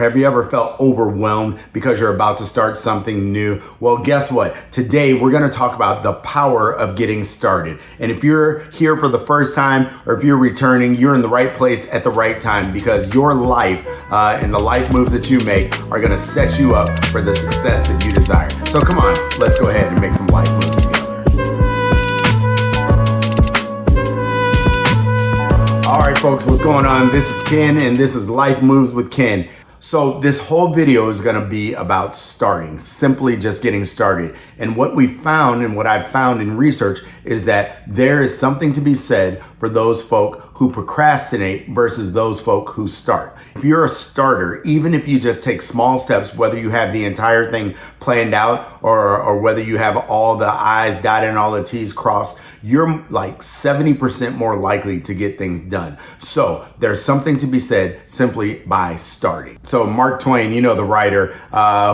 Have you ever felt overwhelmed because you're about to start something new? Well, guess what? Today we're going to talk about the power of getting started. And if you're here for the first time or if you're returning, you're in the right place at the right time, because your life and the life moves that you make are going to set you up for the success that you desire. So come on, let's go ahead and make some life moves together. All right, folks, what's going on? This is Ken, and this is Life Moves with Ken. So this whole video is going to be about starting, simply just getting started. And what we found, and what I've found in research, is that there is something to be said for those folk who procrastinate versus those folk who start. If you're a starter, even if you just take small steps, whether you have the entire thing planned out or whether you have all the I's dotted and all the T's crossed, you're like 70% more likely to get things done. So there's something to be said simply by starting. So Mark Twain, you know, the writer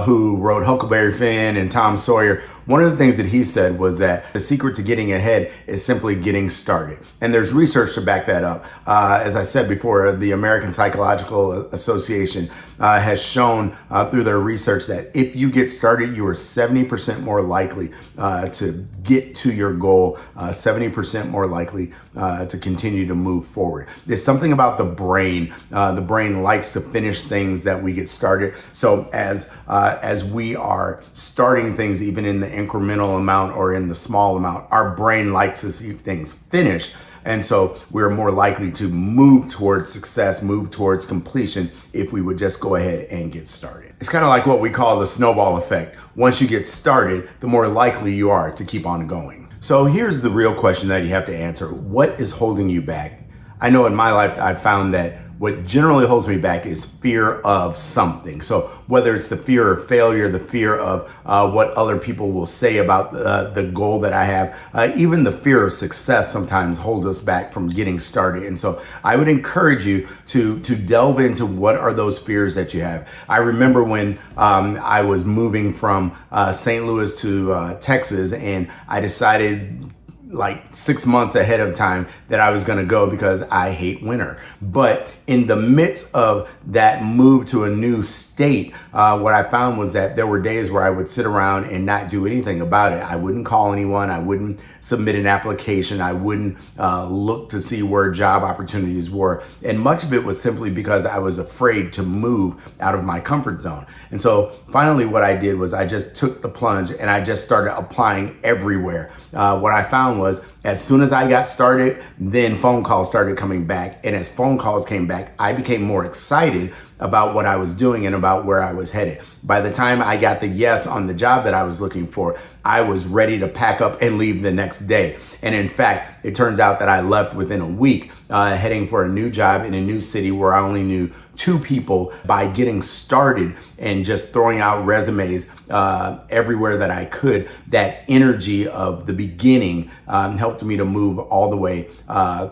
who wrote Huckleberry Finn and Tom Sawyer, one of the things that he said was that the secret to getting ahead is simply getting started. And there's research to back that up. As I said before, the American Psychological Association has shown through their research that if you get started, you are 70% more likely to get to your goal, 70% more likely to continue to move forward. There's something about the brain. The brain likes to finish things that we get started. So as we are starting things, even in the incremental amount or in the small amount, our brain likes to see things finished. And so we're more likely to move towards success, move towards completion, if we would just go ahead and get started. It's kind of like what we call the snowball effect. Once you get started, the more likely you are to keep on going. So here's the real question that you have to answer. What is holding you back? I know in my life, I've found that what generally holds me back is fear of something. So whether it's the fear of failure, the fear of what other people will say about the goal that I have, even the fear of success sometimes holds us back from getting started. And so I would encourage you to delve into what are those fears that you have. I remember when I was moving from St. Louis to Texas, and I decided like 6 months ahead of time that I was going to go because I hate winter. But in the midst of that move to a new state, what I found was that there were days where I would sit around and not do anything about it. I wouldn't call anyone. I wouldn't submit an application. I wouldn't look to see where job opportunities were. And much of it was simply because I was afraid to move out of my comfort zone. And so finally what I did was I just took the plunge and I just started applying everywhere. What I found was as soon as I got started, then phone calls started coming back. And as phone calls came back, I became more excited about what I was doing and about where I was headed. By the time I got the yes on the job that I was looking for, I was ready to pack up and leave the next day. And in fact, it turns out that I left within a week, heading for a new job in a new city where I only knew 2 people. By getting started and just throwing out resumes everywhere that I could, that energy of the beginning helped me to move all the way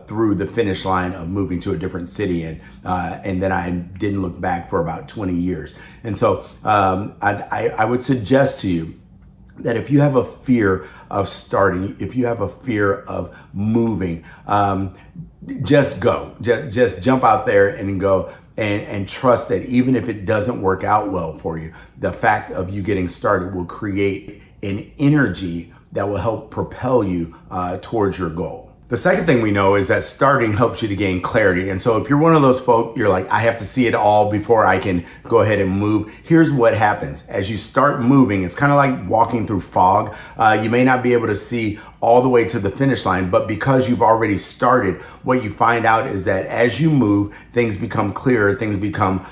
through the finish line of moving to a different city. And then I didn't look back for about 20 years. And so I would suggest to you that if you have a fear of starting, if you have a fear of moving, just go, just jump out there and go. And trust that even if it doesn't work out well for you, the fact of you getting started will create an energy that will help propel you towards your goal. The second thing we know is that starting helps you to gain clarity. And so if you're one of those folk, you're like, I have to see it all before I can go ahead and move. Here's what happens. As you start moving, it's kind of like walking through fog. You may not be able to see all the way to the finish line, but because you've already started, what you find out is that as you move, things become clearer, things become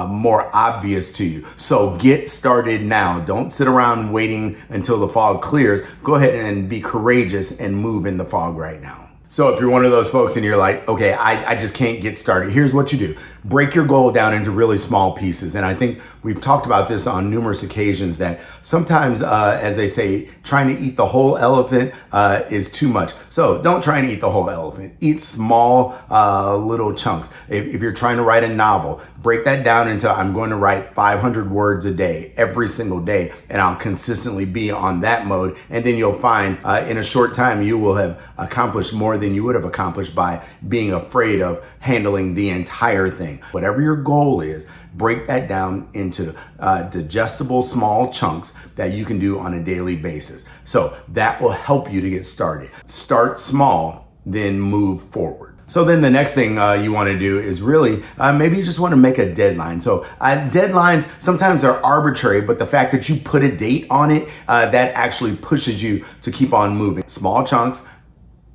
more obvious to you. So get started now. Don't sit around waiting until the fog clears. Go ahead and be courageous and move in the fog right now. So if you're one of those folks and you're like, okay, I just can't get started, here's what you do. Break your goal down into really small pieces. And I think we've talked about this on numerous occasions that sometimes, as they say, trying to eat the whole elephant is too much. So don't try and eat the whole elephant. Eat small little chunks. If you're trying to write a novel, break that down into I'm going to write 500 words a day, every single day, and I'll consistently be on that mode. And then you'll find in a short time, you will have accomplished more than you would have accomplished by being afraid of handling the entire thing. Whatever your goal is, Break that down into digestible small chunks that you can do on a daily basis. So that will help you to get started. Start small, then move forward. So then the next thing you want to do is really, maybe you just want to make a deadline. So deadlines, sometimes they're arbitrary, but the fact that you put a date on it, that actually pushes you to keep on moving. Small chunks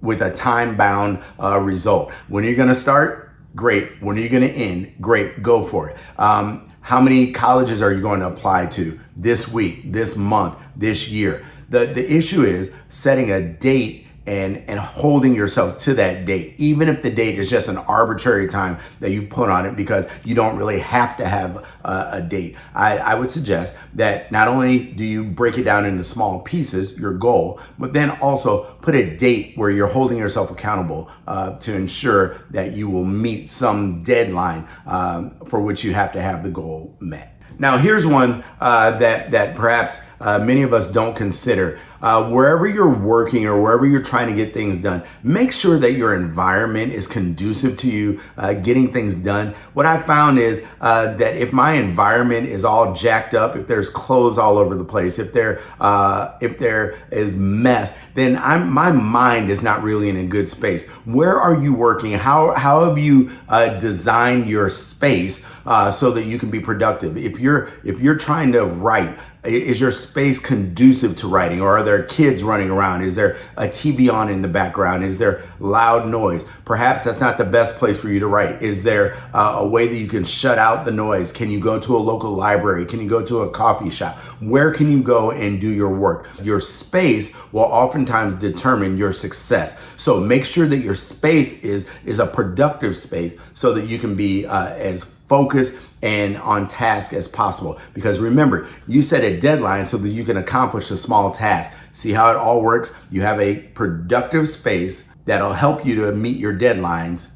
with a time-bound result. When are you going to start? Great. When are you going to end? Great. Go for it. How many colleges are you going to apply to this week, this month, this year? The issue is setting a date and holding yourself to that date, even if the date is just an arbitrary time that you put on it, because you don't really have to have a date. I would suggest that not only do you break it down into small pieces, your goal, but then also put a date where you're holding yourself accountable to ensure that you will meet some deadline for which you have to have the goal met. Now, here's one that perhaps many of us don't consider. Wherever you're working or wherever you're trying to get things done, make sure that your environment is conducive to you getting things done. What I found is that if my environment is all jacked up, if there's clothes all over the place, if there is mess, then my mind is not really in a good space. Where are you working? How have you designed your space so that you can be productive? If you're trying to write, is your space conducive to writing, or are there kids running around? Is there a TV on in the background? Is there loud noise? Perhaps that's not the best place for you to write. Is there a way that you can shut out the noise? Can you go to a local library? Can you go to a coffee shop? Where can you go and do your work? Your space will oftentimes determine your success. So make sure that your space is a productive space so that you can be as focused and on task as possible. Because remember, you set a deadline so that you can accomplish a small task. See how it all works? You have a productive space that'll help you to meet your deadlines,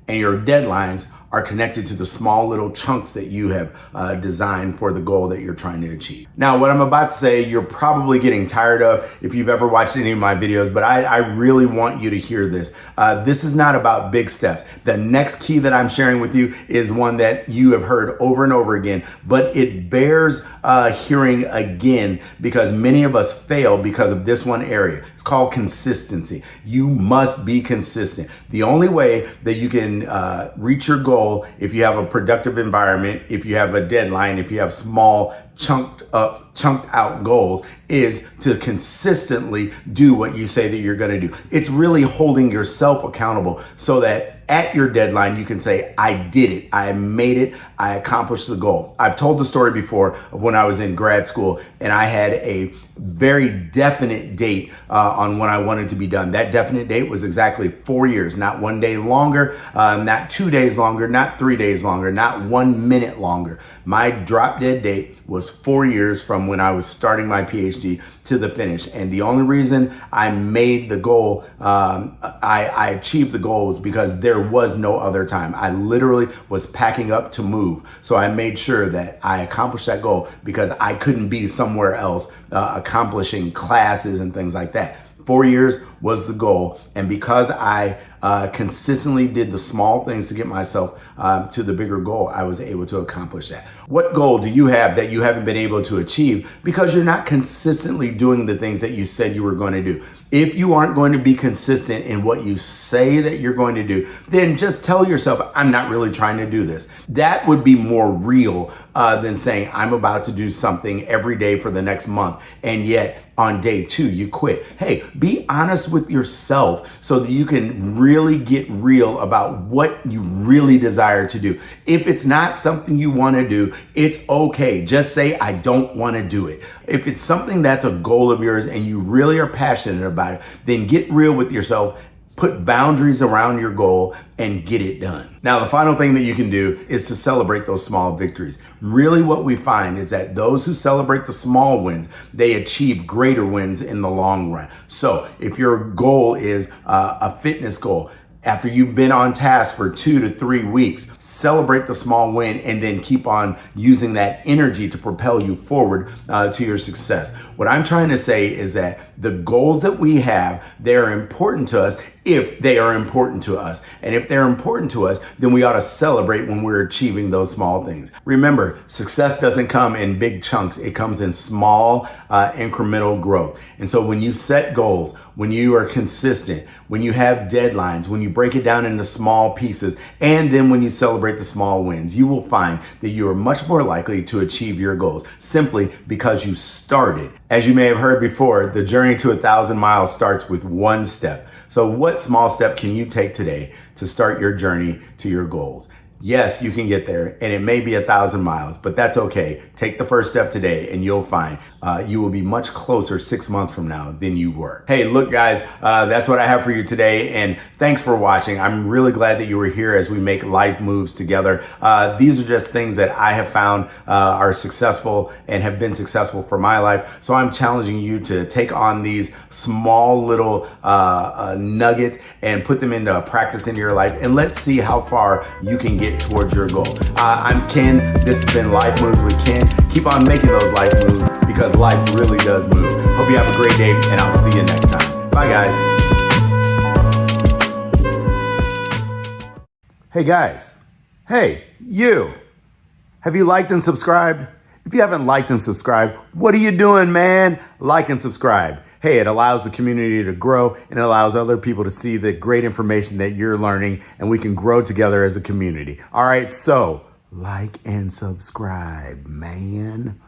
and your deadlines are connected to the small little chunks that you have designed for the goal that you're trying to achieve. Now, what I'm about to say, you're probably getting tired of if you've ever watched any of my videos, but I really want you to hear this. This is not about big steps. The next key that I'm sharing with you is one that you have heard over and over again, but it bears hearing again because many of us fail because of this one area. It's called consistency. You must be consistent. The only way that you can reach your goal, if you have a productive environment, if you have a deadline, if you have small chunked out goals, is to consistently do what you say that you're going to do. It's really holding yourself accountable so that at your deadline, you can say, I did it, I made it, I accomplished the goal. I've told the story before of when I was in grad school and I had a very definite date on when I wanted to be done. That definite date was exactly 4 years, not 1 day longer, not 2 days longer, not 3 days longer, not 1 minute longer. My drop dead date was 4 years from when I was starting my PhD to the finish. And the only reason I made the goal, I achieved the goal was because there was no other time. I literally was packing up to move. So I made sure that I accomplished that goal because I couldn't be somewhere else accomplishing classes and things like that. 4 years was the goal. And because I consistently did the small things to get myself to the bigger goal, I was able to accomplish that. What goal do you have that you haven't been able to achieve because you're not consistently doing the things that you said you were going to do? If you aren't going to be consistent in what you say that you're going to do, then just tell yourself, I'm not really trying to do this. That would be more real than saying I'm about to do something every day for the next month, and yet on day 2 you quit. Hey, be honest with yourself so that you can really get real about what you really desire to do. If it's not something you want to do, it's okay. Just say, I don't want to do it. If it's something that's a goal of yours and you really are passionate about it, then get real with yourself. Put boundaries around your goal and get it done. Now, the final thing that you can do is to celebrate those small victories. Really what we find is that those who celebrate the small wins, they achieve greater wins in the long run. So if your goal is a fitness goal, after you've been on task for 2 to 3 weeks, celebrate the small win and then keep on using that energy to propel you forward to your success. What I'm trying to say is that the goals that we have, they're important to us if they are important to us. And if they're important to us, then we ought to celebrate when we're achieving those small things. Remember, success doesn't come in big chunks. It comes in small, incremental growth. And so when you set goals, when you are consistent, when you have deadlines, when you break it down into small pieces, and then when you celebrate the small wins, you will find that you are much more likely to achieve your goals simply because you started. As you may have heard before, the journey to 1,000 miles starts with one step. So what small step can you take today to start your journey to your goals? Yes, you can get there, and it may be 1,000 miles, but that's okay. Take the first step today, and you'll find you will be much closer 6 months from now than you were. Hey, look, guys, that's what I have for you today, and thanks for watching. I'm really glad that you were here as we make life moves together. These are just things that I have found are successful and have been successful for my life. So I'm challenging you to take on these small little nuggets and put them into practice into your life, and let's see how far you can get towards your goal. I'm Ken. This has been Life Moves with Ken. Keep on making those life moves because life really does move. Hope you have a great day, and I'll see you next time. Bye, guys. Hey, guys. Hey, you. Have you liked and subscribed? If you haven't liked and subscribed, what are you doing, man? Like and subscribe. Hey, it allows the community to grow, and it allows other people to see the great information that you're learning, and we can grow together as a community. All right, so like and subscribe, man.